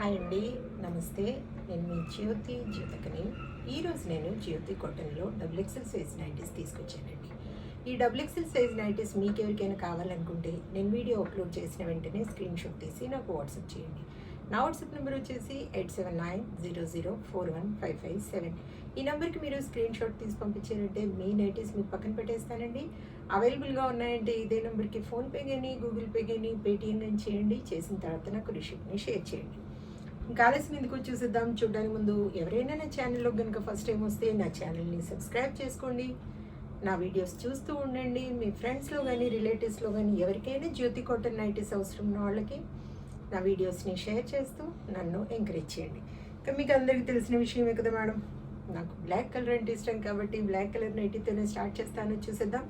Hi అండి, నమస్తే. నేను మీ జ్యోతికని. ఈరోజు నేను జ్యోతి కాటన్లో XXL సైజ్ నైటీస్ తీసుకొచ్చానండి. ఈ XXL సైజ్ నైటీస్ మీకు ఎవరికైనా కావాలనుకుంటే నేను వీడియో అప్లోడ్ చేసిన వెంటనే స్క్రీన్ షాట్ తీసి నాకు వాట్సాప్ చేయండి. నా వాట్సాప్ నెంబర్ వచ్చేసి 8790041557. ఈ నెంబర్కి మీరు స్క్రీన్ షాట్ తీసి పంపించారంటే మీ నైటీస్ మీకు పక్కన పెట్టేస్తానండి. అవైలబుల్గా ఉన్నాయంటే ఇదే నెంబర్కి ఫోన్పే కానీ గూగుల్ పే కానీ పేటిఎం కానీ చేయండి. చేసిన తర్వాత నాకు రిసిప్ట్ని షేర్ చేయండి. ఇంకా ఆలస్యం ఎందుకు చూసేద్దాం. చూడడానికి ముందు ఎవరైనా నా ఛానల్లో కనుక ఫస్ట్ టైం వస్తే నా ఛానల్ని సబ్స్క్రైబ్ చేసుకోండి. నా వీడియోస్ చూస్తూ ఉండండి. మీ ఫ్రెండ్స్లో కానీ రిలేటివ్స్లో కానీ ఎవరికైనా జ్యోతి కాటన్ నైటీస్ అవసరం ఉన్న వాళ్ళకి నా వీడియోస్ని షేర్ చేస్తూ నన్ను ఎంకరేజ్ చేయండి. ఇంకా మీకు అందరికీ తెలిసిన విషయమే కదా మేడం, నాకు బ్లాక్ కలర్ అంటే ఇష్టం కాబట్టి బ్లాక్ కలర్ నైటీతోనే స్టార్ట్ చేస్తాను. చూసేద్దాం.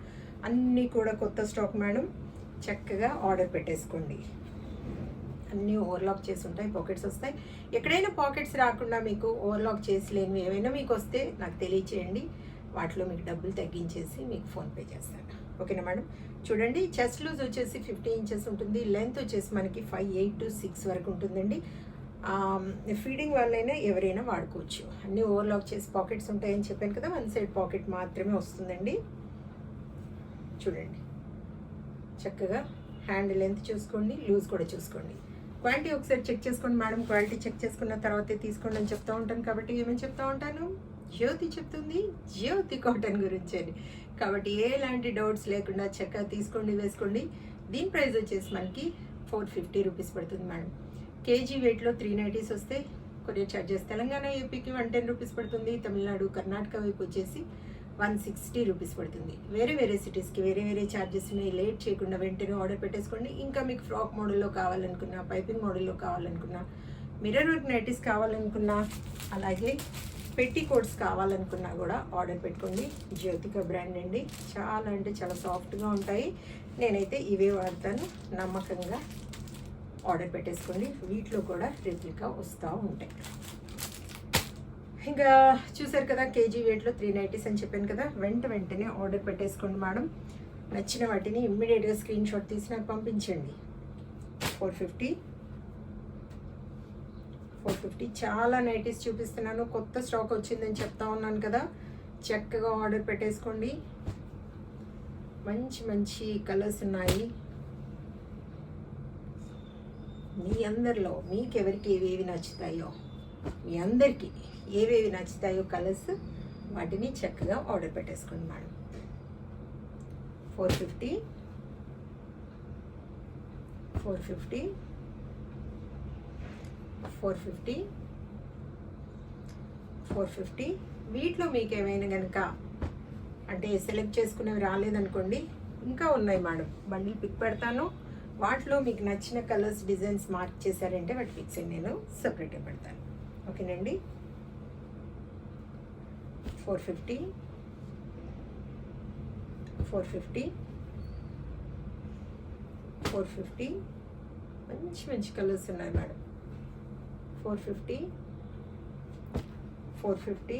అన్నీ కూడా కొత్త స్టాక్ మేడం. చక్కగా ఆర్డర్ పెట్టేసుకోండి. అన్నీ ఓవర్లాక్ చేసి ఉంటాయి, పాకెట్స్ వస్తాయి. ఎక్కడైనా పాకెట్స్ రాకుండా మీకు ఓవర్లాక్ చేసి లేనివి ఏమైనా మీకు వస్తే నాకు తెలియచేయండి. వాటిలో మీకు డబ్బులు తగ్గించేసి మీకు ఫోన్పే చేస్తాను. ఓకేనా మేడం. చూడండి, చెస్ట్ లూజ్ వచ్చేసి 50 ఇంచెస్ ఉంటుంది. లెంత్ వచ్చేసి మనకి 5'8" to 6 వరకు ఉంటుందండి. ఫీడింగ్ వాళ్ళైనా ఎవరైనా వాడుకోవచ్చు. అన్నీ ఓవర్లాక్ చేసి పాకెట్స్ ఉంటాయని చెప్పాను కదా, 1 సైడ్ పాకెట్ మాత్రమే వస్తుందండి. చూడండి, చక్కగా హ్యాండ్ లెంత్ చూసుకోండి, లూజ్ కూడా చూసుకోండి. క్వాలిటీ ఒకసారి చెక్ చేసుకోండి మేడం. క్వాలిటీ చెక్ చేసుకున్న తర్వాతే తీసుకోండి అని చెప్తూ ఉంటాను. కాబట్టి ఏమని చెప్తూ ఉంటాను, జ్యోతి చెప్తుంది జ్యోతి కాటన్ గురించి అని. కాబట్టి ఎలాంటి డౌట్స్ లేకుండా చక్కగా తీసుకోండి, వేసుకోండి. దీని ప్రైస్ వచ్చేసి మనకి 450 రూపీస్ పడుతుంది మేడం. కేజీ వెయిట్లో 3 నైటీస్ వస్తే కొరియర్ ఛార్జెస్ తెలంగాణ ఏపీకి 110 రూపీస్ పడుతుంది. తమిళనాడు కర్ణాటక వైపు వచ్చేసి 160 రూపీస్ పడుతుంది. వేరే వేరే సిటీస్కి వేరే వేరే ఛార్జెస్ని లేట్ చేయకుండా వెంటనే ఆర్డర్ పెట్టేసుకోండి. ఇంకా మీకు ఫ్రాక్ మోడల్లో కావాలనుకున్నా, పైపింగ్ మోడల్లో కావాలనుకున్నా, మిర్రర్ వర్క్ నైటీస్ కావాలనుకున్నా, అలాగే పెట్టి కోట్స్ కావాలనుకున్నా కూడా ఆర్డర్ పెట్టుకోండి. జ్యోతిక బ్రాండ్ అండి. చాలా అంటే చాలా సాఫ్ట్గా ఉంటాయి. నేనైతే ఇవే వాడతాను. నమ్మకంగా ఆర్డర్ పెట్టేసుకోండి. వీటిలో కూడా రెప్లికా వస్తూ ఉంటాయి. ఇంకా చూసారు కదా, కేజీ వెయిట్లో 3 నైటీస్ అని చెప్పాను కదా. వెంటనే ఆర్డర్ పెట్టేసుకోండి మేడం. నచ్చిన వాటిని ఇమ్మీడియట్గా స్క్రీన్ షాట్ తీసి నాకు పంపించండి. 450 చాలా నైటీస్ చూపిస్తున్నాను. కొత్త స్టాక్ వచ్చిందని చెప్తా ఉన్నాను కదా. చక్కగా ఆర్డర్ పెట్టేసుకోండి. మంచి మంచి కలర్స్ ఉన్నాయి. మీ అందరిలో మీకు ఎవరికి ఏవేవి నచ్చుతాయో, మీ అందరికీ ఏవేవి నచ్చుతాయో కలర్స్, వాటిని చక్కగా ఆర్డర్ పెట్టేసుకోండి మేడం. 450 వీటిలో మీకు ఏమైనా కనుక అంటే సెలెక్ట్ చేసుకునేవి రాలేదనుకోండి, ఇంకా ఉన్నాయి మేడం. బండిల్ పిక్ పెడతాను. వాటిలో మీకు నచ్చిన కలర్స్, డిజైన్స్ మార్క్ చేశారంటే వాటి పిక్స్ నేను సపరేట్గా పెడతాను. ఓకేనండి. 450 మంచి మంచి కలర్స్ ఉన్నాయి మేడం. 450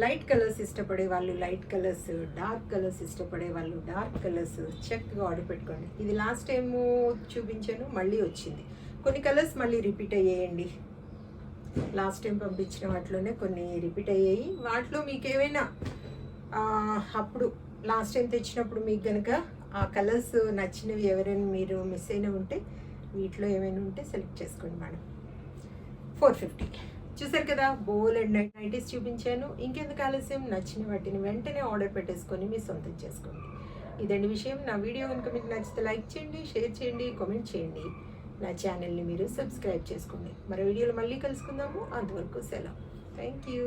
లైట్ కలర్స్ ఇష్టపడే వాళ్ళు లైట్ కలర్స్, డార్క్ కలర్స్ ఇష్టపడే వాళ్ళు డార్క్ కలర్స్ చక్కగా ఆర్డర్ పెట్టుకోండి. ఇది లాస్ట్ టైము చూపించాను, మళ్ళీ వచ్చింది. కొన్ని కలర్స్ మళ్ళీ రిపీట్ అయ్యాయండి. లాస్ట్ టైం పంపించిన వాటిలోనే కొన్ని రిపీట్ అయ్యాయి. వాటిలో మీకు ఏమైనా అప్పుడు లాస్ట్ టైం తెచ్చినప్పుడు మీకు కనుక ఆ కలర్స్ నచ్చినవి ఎవరైనా మీరు మిస్ అయినా ఉంటే వీటిలో ఏమైనా ఉంటే సెలెక్ట్ చేసుకోండి మేడం. 450 చూసారు కదా, బోల్ అండ్ నైటీస్ చూపించాను. ఇంకెందుకు ఆలస్యం, నచ్చిన వాటిని వెంటనే ఆర్డర్ పెట్టేసుకొని మీ సొంతం చేసుకోండి. ఇదండి విషయం. నా వీడియో కనుక మీకు నచ్చితే లైక్ చేయండి, షేర్ చేయండి, కామెంట్ చేయండి. నా ఛానల్ని మీరు సబ్స్క్రైబ్ చేసుకోండి. మరో వీడియోలో మళ్ళీ కలుసుకుందాము. అంతవరకు సెలవు. Thank you.